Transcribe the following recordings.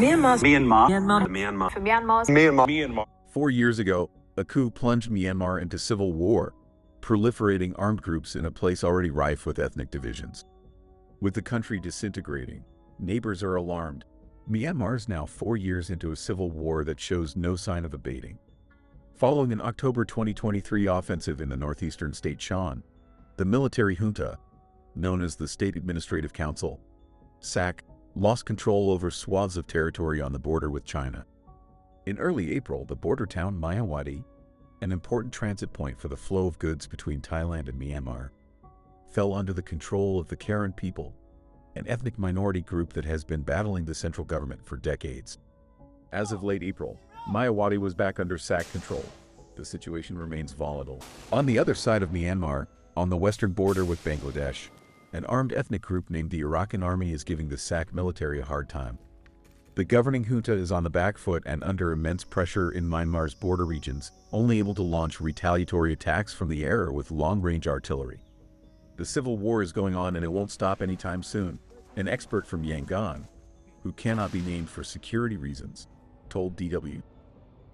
Myanmar. 4 years ago, a coup plunged Myanmar into civil war, proliferating armed groups in a place already rife with ethnic divisions. With the country disintegrating, neighbors are alarmed. Myanmar is now 4 years into a civil war that shows no sign of abating. Following an October 2023 offensive in the northeastern state Shan, the military junta, known as the State Administrative Council, SAC, lost control over swaths of territory on the border with China. In early April, the border town Myanmar, an important transit point for the flow of goods between Thailand and Myanmar, fell under the control of the Karen people, an ethnic minority group that has been battling the central government for decades. As of late April, Myanmar was back under SAC control. The situation remains volatile. On the other side of Myanmar, on the western border with Bangladesh, an armed ethnic group named the Arakan Army is giving the SAC military a hard time. The governing junta is on the back foot and under immense pressure in Myanmar's border regions, only able to launch retaliatory attacks from the air with long-range artillery. The civil war is going on and it won't stop anytime soon, an expert from Yangon, who cannot be named for security reasons, told DW.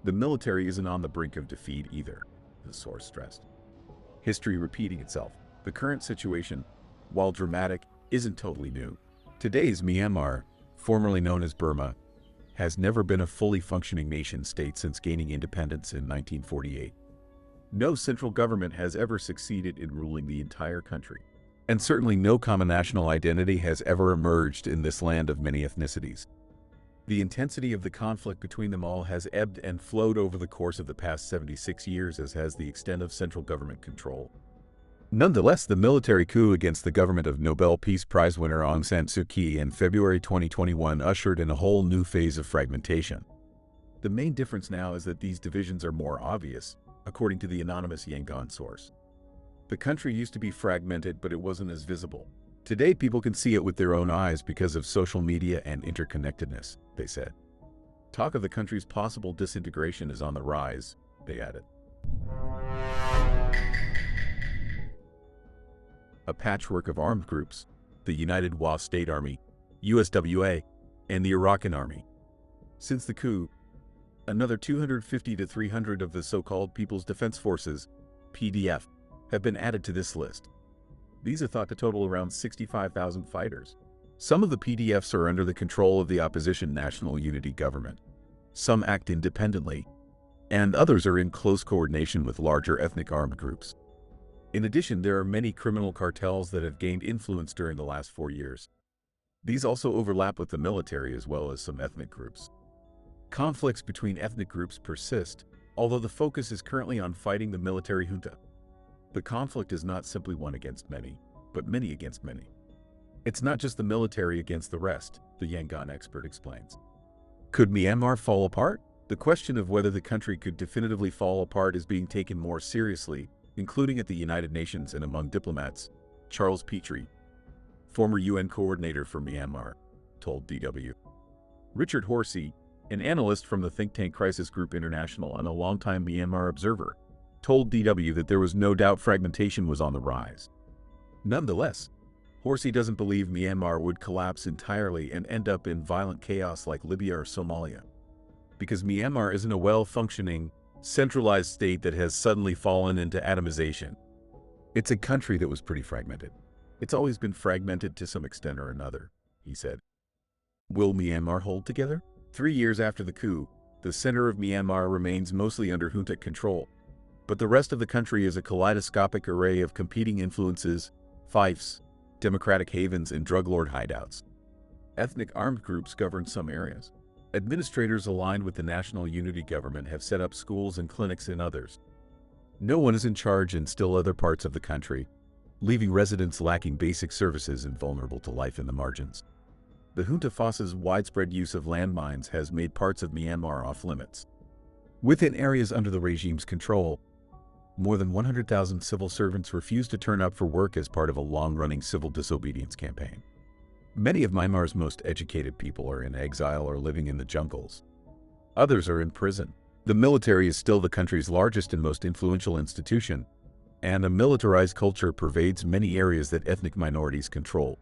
The military isn't on the brink of defeat either, the source stressed. History repeating itself. The current situation, while dramatic, isn't totally new. Today's Myanmar, formerly known as Burma, has never been a fully functioning nation-state since gaining independence in 1948. No central government has ever succeeded in ruling the entire country. And certainly no common national identity has ever emerged in this land of many ethnicities. The intensity of the conflict between them all has ebbed and flowed over the course of the past 76 years, as has the extent of central government control. Nonetheless, the military coup against the government of Nobel Peace Prize winner Aung San Suu Kyi in February 2021 ushered in a whole new phase of fragmentation. The main difference now is that these divisions are more obvious, according to the anonymous Yangon source. The country used to be fragmented, but it wasn't as visible. Today, people can see it with their own eyes because of social media and interconnectedness, they said. Talk of the country's possible disintegration is on the rise, they added. A patchwork of armed groups, the United Wa State Army, USWA, and the Arakan Army. Since the coup, another 250 to 300 of the so-called People's Defense Forces, PDF, have been added to this list. These are thought to total around 65,000 fighters. Some of the PDFs are under the control of the opposition National Unity Government. Some act independently, and others are in close coordination with larger ethnic armed groups. In addition, there are many criminal cartels that have gained influence during the last 4 years. These also overlap with the military as well as some ethnic groups. Conflicts between ethnic groups persist, although the focus is currently on fighting the military junta. The conflict is not simply one against many, but many against many. It's not just the military against the rest, the Yangon expert explains. Could Myanmar fall apart? The question of whether the country could definitively fall apart is being taken more seriously, including at the United Nations and among diplomats. Charles Petrie, former UN coordinator for Myanmar, told DW. Richard Horsey, an analyst from the think tank Crisis Group International and a longtime Myanmar observer, told DW that there was no doubt fragmentation was on the rise. Nonetheless, Horsey doesn't believe Myanmar would collapse entirely and end up in violent chaos like Libya or Somalia, because Myanmar isn't a well-functioning, centralized state that has suddenly fallen into atomization. It's a country that was pretty fragmented. It's always been fragmented to some extent or another, he said. Will Myanmar hold together? 3 years after the coup, the center of Myanmar remains mostly under junta control, but the rest of the country is a kaleidoscopic array of competing influences, fiefs, democratic havens, and drug lord hideouts. Ethnic armed groups govern some areas. Administrators aligned with the National Unity Government have set up schools and clinics in others. No one is in charge in still other parts of the country, leaving residents lacking basic services and vulnerable to life in the margins. The junta force's widespread use of landmines has made parts of Myanmar off-limits. Within areas under the regime's control, more than 100,000 civil servants refuse to turn up for work as part of a long-running civil disobedience campaign. Many of Myanmar's most educated people are in exile or living in the jungles. Others are in prison. The military is still the country's largest and most influential institution, and a militarized culture pervades many areas that ethnic minorities control.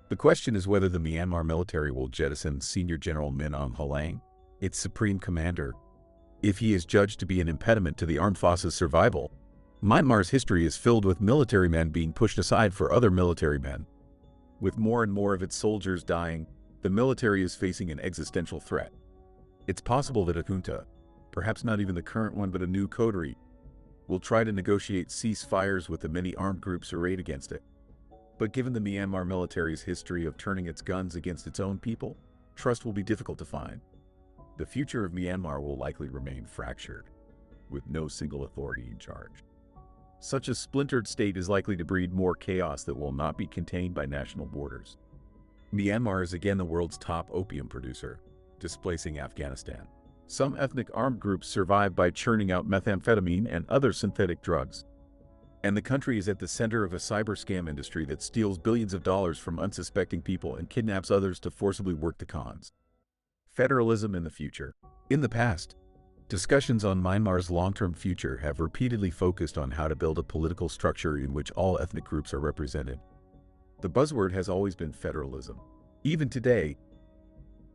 The question is whether the Myanmar military will jettison Senior General Min Aung Hlaing, its supreme commander, if he is judged to be an impediment to the armed forces' survival. Myanmar's history is filled with military men being pushed aside for other military men. With more and more of its soldiers dying, the military is facing an existential threat. It's possible that a junta, perhaps not even the current one but a new coterie, will try to negotiate ceasefires with the many armed groups arrayed against it. But given the Myanmar military's history of turning its guns against its own people, trust will be difficult to find. The future of Myanmar will likely remain fractured, with no single authority in charge. Such a splintered state is likely to breed more chaos that will not be contained by national borders. Myanmar is again the world's top opium producer, displacing Afghanistan. Some ethnic armed groups survive by churning out methamphetamine and other synthetic drugs. And the country is at the center of a cyber scam industry that steals billions of dollars from unsuspecting people and kidnaps others to forcibly work the cons. Federalism in the future. In the past, discussions on Myanmar's long-term future have repeatedly focused on how to build a political structure in which all ethnic groups are represented. The buzzword has always been federalism. Even today,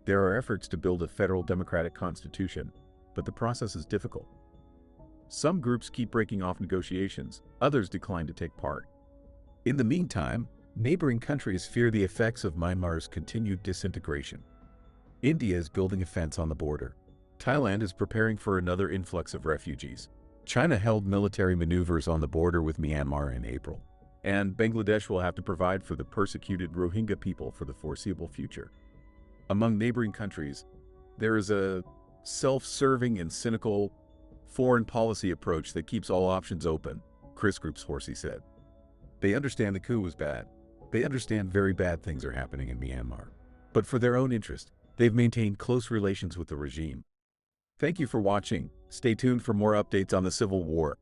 there are efforts to build a federal democratic constitution, but the process is difficult. Some groups keep breaking off negotiations, others decline to take part. In the meantime, neighboring countries fear the effects of Myanmar's continued disintegration. India is building a fence on the border. Thailand is preparing for another influx of refugees. China held military maneuvers on the border with Myanmar in April. And Bangladesh will have to provide for the persecuted Rohingya people for the foreseeable future. Among neighboring countries, there is a self-serving and cynical foreign policy approach that keeps all options open, Chris Group's Horsey said. They understand the coup was bad. They understand very bad things are happening in Myanmar. But for their own interest, they've maintained close relations with the regime. Thank you for watching. Stay tuned for more updates on the civil war.